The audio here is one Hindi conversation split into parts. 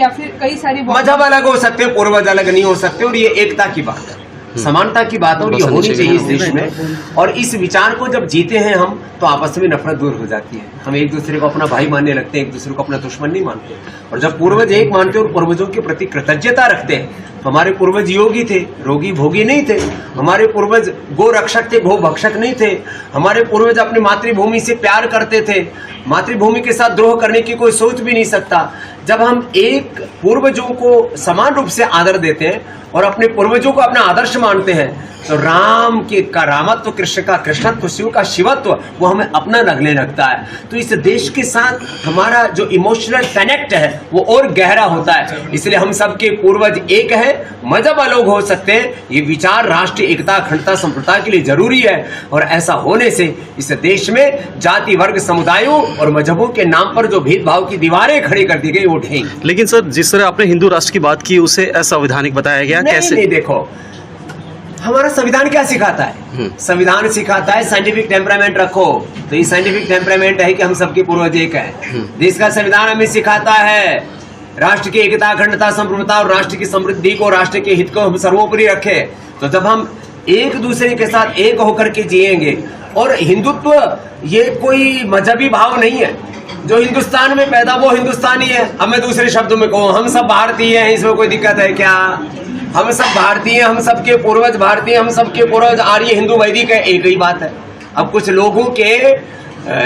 या फिर कई सारी मजहब अलग हो सकते हैं, पूर्वज अलग नहीं हो सकते, और ये एकता की बात है, समानता की बात है, और ये होनी चाहिए इस देश में। और इस विचार को जब जीते हैं हम, तो आपस में नफरत दूर हो जाती है। हम एक दूसरे को अपना भाई मानने लगते हैं, एक दूसरे को अपना दुश्मन नहीं मानते। और जब पूर्वज एक मानते हैं और पूर्वजों के प्रति कृतज्ञता रखते हैं, तो हमारे पूर्वज योगी थे, रोगी भोगी नहीं थे। हमारे पूर्वज गो रक्षक थे, गो भक्षक नहीं थे। हमारे पूर्वज अपनी मातृभूमि से प्यार करते थे, मातृभूमि के साथ द्रोह करने की कोई सोच भी नहीं सकता। जब हम एक पूर्वजों को समान रूप से आदर देते हैं और अपने पूर्वजों को अपना आदर्श मानते हैं, तो राम की रामत्व, कृष्ण का कृष्णत्व, शिव का शिवत्व वो हमें अपना लगने लगता है। तो इस देश के साथ हमारा जो इमोशनल कनेक्ट है वो और गहरा होता है। इसलिए हम सबके पूर्वज एक है, मजहब अलग हो सकते हैं, ये विचार राष्ट्रीय एकता, अखंडता, संप्रभुता के लिए जरूरी है। और ऐसा होने से इस देश में जाति, वर्ग, समुदायों और मजहबों के नाम पर जो भेदभाव की दीवारें खड़ी कर दी गई वो ढहेंगी। लेकिन सर, जिस तरह आपने हिंदू राष्ट्र की बात की, उसे असंवैधानिक बताया गया, कैसे? नहीं, देखो हमारा संविधान क्या सिखाता है? संविधान सिखाता है साइंटिफिक टेम्परामेंट रखो। तो ये साइंटिफिक टेम्परामेंट है कि हम सबके पूर्वज एक हैं। देश का संविधान हमें सिखाता है राष्ट्र की एकता, अखंडता, संप्रभुता और राष्ट्र की समृद्धि को, राष्ट्र के हित को हम सर्वोपरि रखें। तो जब हम एक दूसरे के साथ एक होकर के जिएंगे, और हिंदुत्व ये कोई मजहबी भाव नहीं है। जो हिंदुस्तान में पैदा वो हिंदुस्तानी है। अब मैं दूसरे शब्दों में कहूँ, हम सब भारतीय हैं, इसमें कोई दिक्कत है क्या? हम सब भारतीय, हम सबके पूर्वज भारतीय, हम सबके पूर्वज आर्य, हिंदू, वैदिक है, एक ही बात है। अब कुछ लोगों के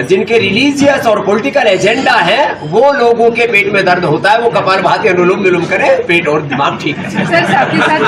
जिनके रिलीजियस और पॉलिटिकल एजेंडा है, वो लोगों के पेट में दर्द होता है, वो कपालभाति अनुलोम विलोम करें, पेट और दिमाग ठीक है। सर, आपके साथ